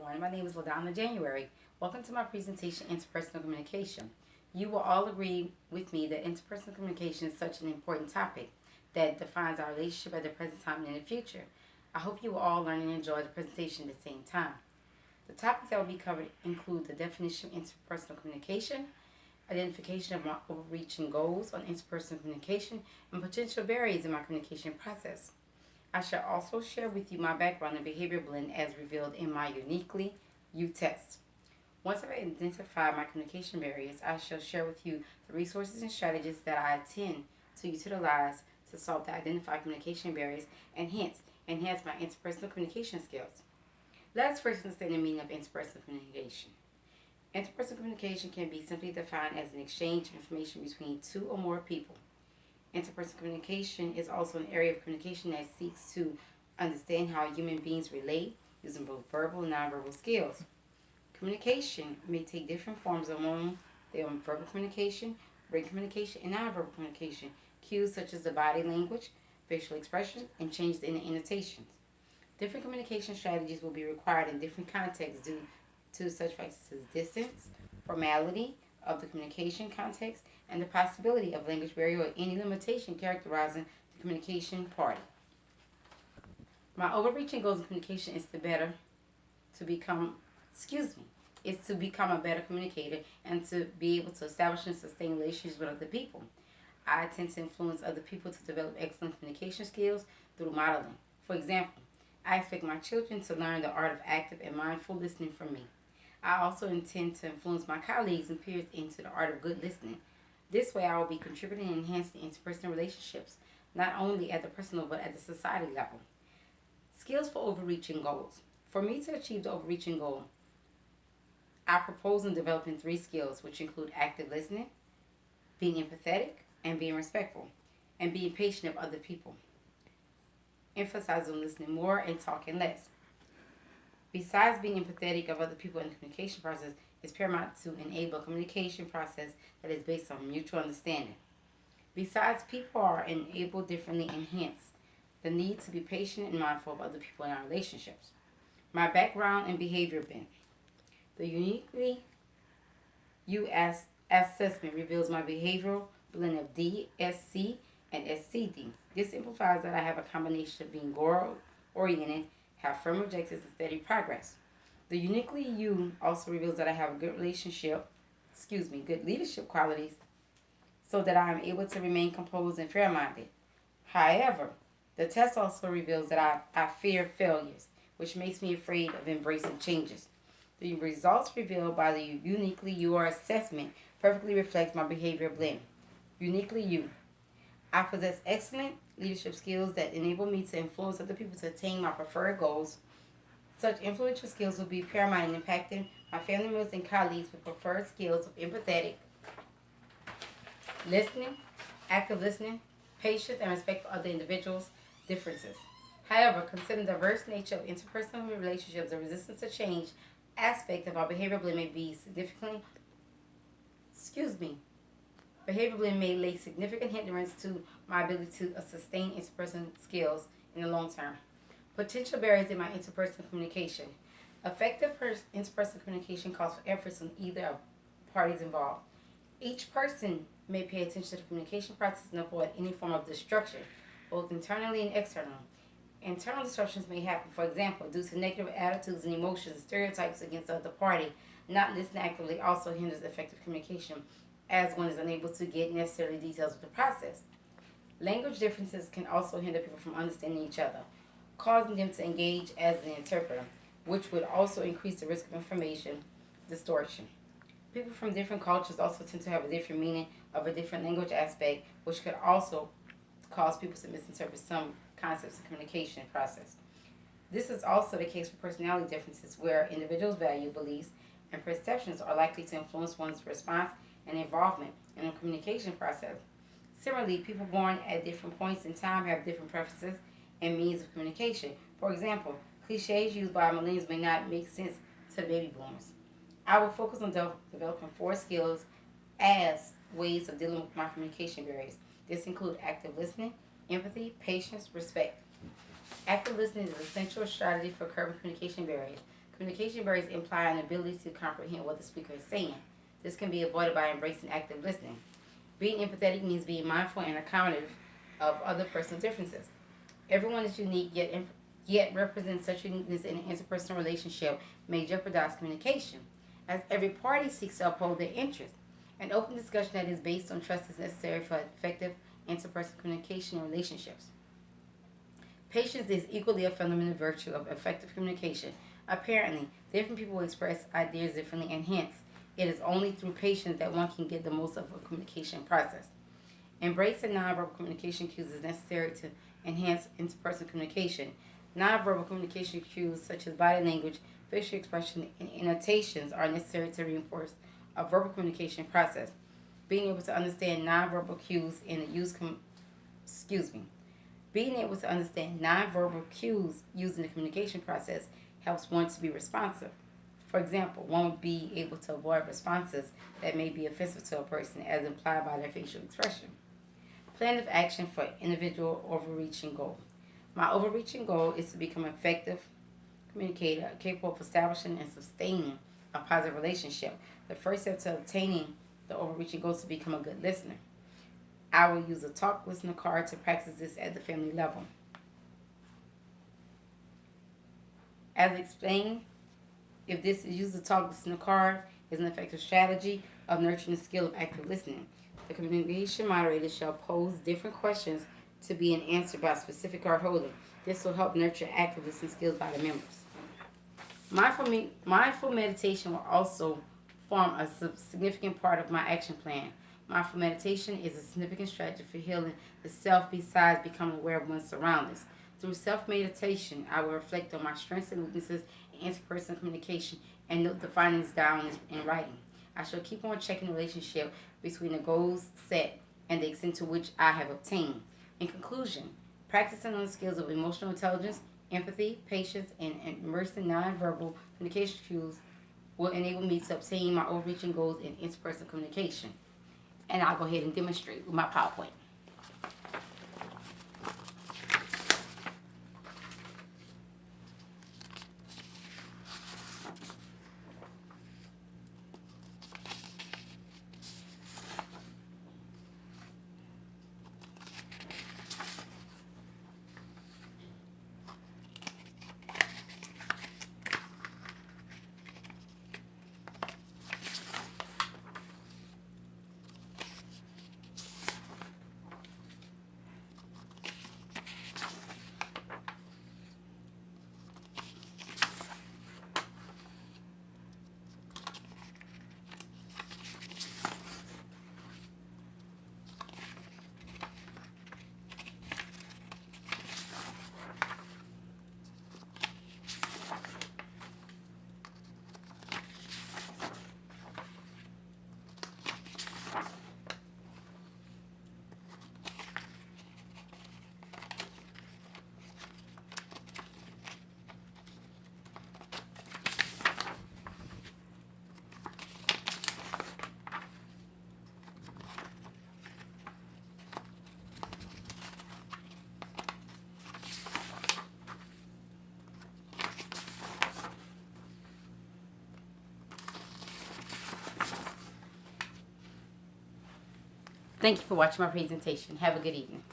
everyone. My name is Ladonna January. Welcome to my presentation, Interpersonal Communication. You will all agree with me that interpersonal communication is such an important topic that defines our relationship at the present time and in the future. I hope you will all learn and enjoy the presentation at the same time. The topics that will be covered include the definition of interpersonal communication, identification of my overreaching goals on interpersonal communication, and potential barriers in my communication process. I shall also share with you my background in behavior blend as revealed in my Uniquely You test. Once I've identified my communication barriers, I shall share with you the resources and strategies that I intend to utilize to solve the identified communication barriers and hence enhance my interpersonal communication skills. Let us first understand the meaning of interpersonal communication. Interpersonal communication can be simply defined as an exchange of information between two or more people. Interpersonal communication is also an area of communication that seeks to understand how human beings relate using both verbal and nonverbal skills. Communication may take different forms among them: verbal communication, written communication, and nonverbal communication. Cues such as the body language, facial expressions, and changes in the annotations. Different communication strategies will be required in different contexts due to such factors as distance, formality of the communication context, and the possibility of language barrier or any limitation characterizing the communication party. My overreaching goals in communication is to become a better communicator and to be able to establish and sustain relationships with other people. I tend to influence other people to develop excellent communication skills through modeling. For example, I expect my children to learn the art of active and mindful listening from me. I also intend to influence my colleagues and peers into the art of good listening. This way, I will be contributing and enhancing interpersonal relationships, not only at the personal but at the society level. Skills for overreaching goals. For me to achieve the overreaching goal, I propose in developing 3 skills, which include active listening, being empathetic, and being respectful, and being patient of other people. Emphasize on listening more and talking less. Besides being empathetic of other people in the communication process, is paramount to enable a communication process that is based on mutual understanding. Besides, people are enabled differently and hence the need to be patient and mindful of other people in our relationships. My background and behavior bent. The Uniquely You assessment reveals my behavioral blend of DSC and SCD. This implies that I have a combination of being goal-oriented, have firm objectives, and steady progress. The Uniquely You also reveals that I have a good leadership qualities so that I am able to remain composed and fair-minded. However, the test also reveals that I fear failures, which makes me afraid of embracing changes. The results revealed by the Uniquely You assessment perfectly reflects my behavior blend. Uniquely You. I possess excellent leadership skills that enable me to influence other people to attain my preferred goals. Such influential skills will be paramount in impacting my family members and colleagues with preferred skills of empathetic listening, active listening, patience, and respect for other individuals' differences. However, considering the diverse nature of interpersonal relationships, the resistance to change aspect of our behavior blend may be behavior blend may lay significant hindrance to my ability to sustain interpersonal skills in the long term. Potential barriers in my interpersonal communication. Effective interpersonal communication calls for efforts on either of parties involved. Each person may pay attention to the communication process and avoid any form of destruction, both internally and externally. Internal disruptions may happen, for example, due to negative attitudes and emotions and stereotypes against the other party. Not listening actively also hinders effective communication, as one is unable to get necessary details of the process. Language differences can also hinder people from understanding each other, causing them to engage as an interpreter, which would also increase the risk of information distortion. People from different cultures also tend to have a different meaning of a different language aspect, which could also cause people to misinterpret some concepts of communication process. This is also the case for personality differences, where individuals' value, beliefs, and perceptions are likely to influence one's response and involvement in the communication process. Similarly, people born at different points in time have different preferences and means of communication. For example, cliches used by millennials may not make sense to baby boomers. I will focus on developing 4 skills as ways of dealing with my communication barriers. This includes active listening, empathy, patience, respect. Active listening is an essential strategy for curbing communication barriers. Communication barriers imply an ability to comprehend what the speaker is saying. This can be avoided by embracing active listening. Being empathetic means being mindful and accommodative of other personal differences. Everyone is unique, yet represents such uniqueness in an interpersonal relationship may jeopardize communication, as every party seeks to uphold their interests. An open discussion that is based on trust is necessary for effective interpersonal communication in relationships. Patience is equally a fundamental virtue of effective communication. Apparently, different people express ideas differently, and hence, it is only through patience that one can get the most of a communication process. Embracing nonverbal communication cues is necessary to enhance interpersonal communication. Nonverbal communication cues such as body language, facial expression, and annotations are necessary to reinforce a verbal communication process. Being able to understand nonverbal cues in the Being able to understand nonverbal cues used in the communication process helps one to be responsive. For example, one would be able to avoid responses that may be offensive to a person as implied by their facial expression. Plan of action for individual overreaching goal. My overreaching goal is to become an effective communicator capable of establishing and sustaining a positive relationship. The first step to obtaining the overreaching goal is to become a good listener. I will use a talk listener card to practice this at the family level. As explained, if this is used to talk listener card is an effective strategy of nurturing the skill of active listening. The communication moderator shall pose different questions to be answered by a specific card holder. This will help nurture active listening skills by the members. Mindful meditation will also form a significant part of my action plan. Mindful meditation is a significant strategy for healing the self besides becoming aware of one's surroundings. Through self-meditation, I will reflect on my strengths and weaknesses in interpersonal communication and note the findings down in writing. I shall keep on checking the relationship between the goals set and the extent to which I have obtained. In conclusion, practicing on the skills of emotional intelligence, empathy, patience, and immersing nonverbal communication skills will enable me to obtain my overreaching goals in interpersonal communication. And I'll go ahead and demonstrate with my PowerPoint. Thank you for watching my presentation. Have a good evening.